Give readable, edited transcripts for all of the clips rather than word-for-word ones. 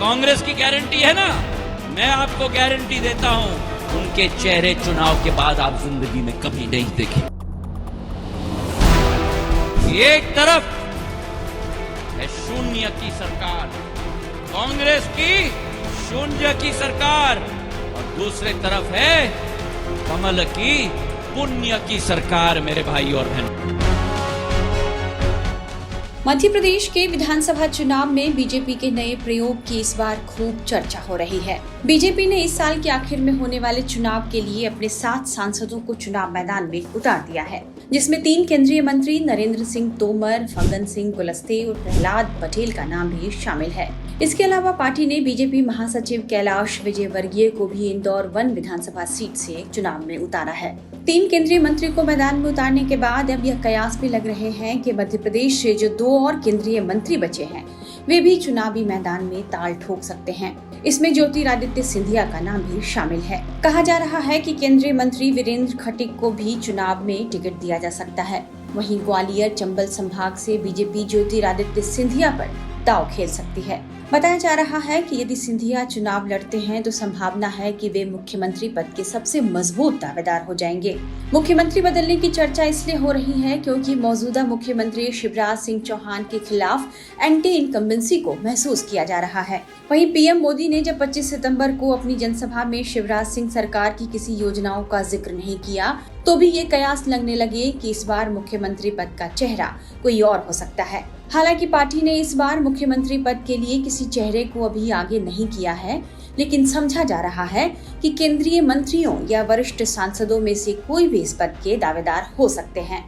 कांग्रेस की गारंटी है ना, मैं आपको गारंटी देता हूं, उनके चेहरे चुनाव के बाद आप जिंदगी में कभी नहीं देखें। एक तरफ है शून्य की सरकार, कांग्रेस की शून्य की सरकार, और दूसरे तरफ है कमल की पुण्य की सरकार। मेरे भाई और बहनों, मध्य प्रदेश के विधानसभा चुनाव में बीजेपी के नए प्रयोग की इस बार खूब चर्चा हो रही है। बीजेपी ने इस साल के आखिर में होने वाले चुनाव के लिए अपने 7 सांसदों को चुनाव मैदान में उतार दिया है, जिसमें 3 केंद्रीय मंत्री नरेंद्र सिंह तोमर, फग्गन सिंह कुलस्ते और प्रहलाद पटेल का नाम भी शामिल है। इसके अलावा पार्टी ने बीजेपी महासचिव कैलाश विजयवर्गीय को भी इंदौर 1 विधानसभा सीट से चुनाव में उतारा है। 3 केंद्रीय मंत्री को मैदान में उतारने के बाद अब यह कयास भी लग रहे हैं कि मध्य प्रदेश से जो 2 और केंद्रीय मंत्री बचे हैं, वे भी चुनावी मैदान में ताल ठोक सकते हैं। इसमें ज्योतिरादित्य सिंधिया का नाम भी शामिल है। कहा जा रहा है कि केंद्रीय मंत्री वीरेंद्र खटीक को भी चुनाव में टिकट दिया जा सकता है। वहीं ग्वालियर चंबल संभाग से बीजेपी ज्योतिरादित्य सिंधिया पर दांव खेल सकती है। बताया जा रहा है कि यदि सिंधिया चुनाव लड़ते हैं तो संभावना है कि वे मुख्यमंत्री पद के सबसे मजबूत दावेदार हो जाएंगे। मुख्यमंत्री बदलने की चर्चा इसलिए हो रही है क्योंकि मौजूदा मुख्यमंत्री शिवराज सिंह चौहान के खिलाफ एंटी इनकम्बेंसी को महसूस किया जा रहा है। वहीं पीएम मोदी ने जब 25 सितंबर को अपनी जनसभा में शिवराज सिंह सरकार की किसी योजनाओं का जिक्र नहीं किया, तो भी ये कयास लगने लगे कि इस बार मुख्यमंत्री पद का चेहरा कोई और हो सकता है। हालांकि पार्टी ने इस बार मुख्यमंत्री पद के लिए किसी चेहरे को अभी आगे नहीं किया है, लेकिन समझा जा रहा है कि केंद्रीय मंत्रियों या वरिष्ठ सांसदों में से कोई भी इस पद के दावेदार हो सकते हैं।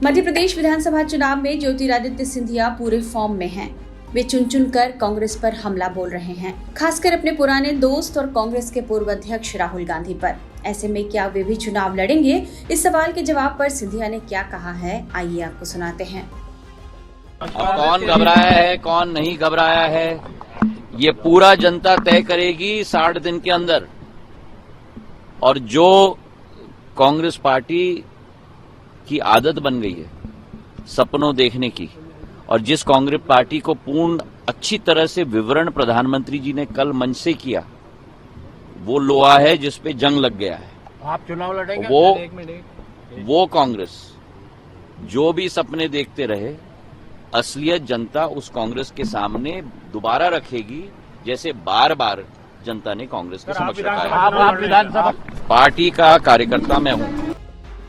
मध्य प्रदेश विधानसभा चुनाव में ज्योतिरादित्य सिंधिया पूरे फॉर्म में हैं। वे चुन कर कांग्रेस पर हमला बोल रहे हैं, खासकर अपने पुराने दोस्त और कांग्रेस के पूर्व अध्यक्ष राहुल गांधी पर। ऐसे में क्या वे भी चुनाव लड़ेंगे? इस सवाल के जवाब पर सिंधिया ने क्या कहा है, आइए आपको सुनाते हैं। अब कौन घबराया है, कौन नहीं घबराया है, ये पूरा जनता तय करेगी 60 दिन के अंदर। और जो कांग्रेस पार्टी की आदत बन गई है सपनों देखने की, और जिस कांग्रेस पार्टी को पूर्ण अच्छी तरह से विवरण प्रधानमंत्री जी ने कल मंच से किया, वो लोहा है जिस पे जंग लग गया है। आप चुनाव लड़ेंगे? वो कांग्रेस जो भी सपने देखते रहे, असलियत जनता उस कांग्रेस के सामने दोबारा रखेगी, जैसे बार बार जनता ने कांग्रेस के समक्ष रखा है। पार्टी का कार्यकर्ता मैं हूं।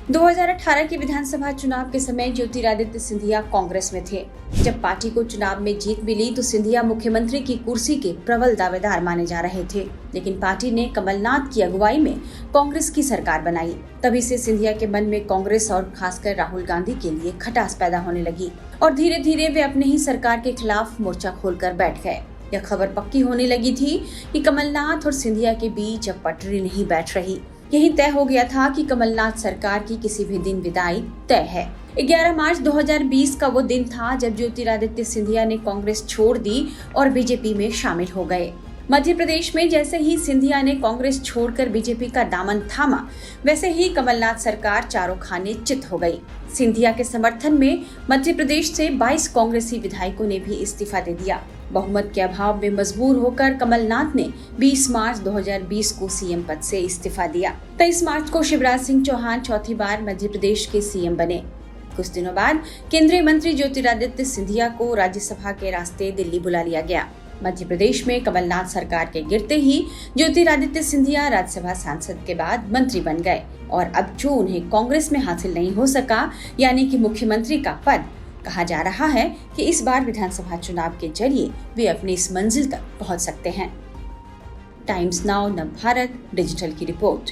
2018 के विधानसभा चुनाव के समय ज्योतिरादित्य सिंधिया कांग्रेस में थे। जब पार्टी को चुनाव में जीत मिली तो सिंधिया मुख्यमंत्री की कुर्सी के प्रबल दावेदार माने जा रहे थे, लेकिन पार्टी ने कमलनाथ की अगुवाई में कांग्रेस की सरकार बनाई। तभी से सिंधिया के मन में कांग्रेस और खासकर राहुल गांधी के लिए खटास पैदा होने लगी और धीरे धीरे वे अपने ही सरकार के खिलाफ मोर्चा खोलकर बैठ गए। यह खबर पक्की होने लगी थी कि कमलनाथ और सिंधिया के बीच अब पटरी नहीं बैठ रही। यही तय हो गया था कि कमलनाथ सरकार की किसी भी दिन विदाई तय है। 11 मार्च 2020 का वो दिन था जब ज्योतिरादित्य सिंधिया ने कांग्रेस छोड़ दी और बीजेपी में शामिल हो गए। मध्य प्रदेश में जैसे ही सिंधिया ने कांग्रेस छोड़कर बीजेपी का दामन थामा, वैसे ही कमलनाथ सरकार चारों खाने चित हो गई। सिंधिया के समर्थन में मध्य प्रदेश से 22 कांग्रेसी विधायकों ने भी इस्तीफा दे दिया। बहुमत के अभाव में मजबूर होकर कमलनाथ ने 20 मार्च 2020 को सीएम पद से इस्तीफा दिया। 23 मार्च को शिवराज सिंह चौहान चौथी बार मध्य प्रदेश के सीएम बने। कुछ दिनों बाद केंद्रीय मंत्री ज्योतिरादित्य सिंधिया को राज्यसभा के रास्ते दिल्ली बुला लिया गया। मध्य प्रदेश में कमलनाथ सरकार के गिरते ही ज्योतिरादित्य सिंधिया राज्यसभा सांसद के बाद मंत्री बन गए और अब जो उन्हें कांग्रेस में हासिल नहीं हो सका, यानी कि मुख्यमंत्री का पद, कहा जा रहा है कि इस बार विधानसभा चुनाव के जरिए वे अपनी इस मंजिल तक पहुंच सकते हैं। टाइम्स नाउ नवभारत डिजिटल की रिपोर्ट।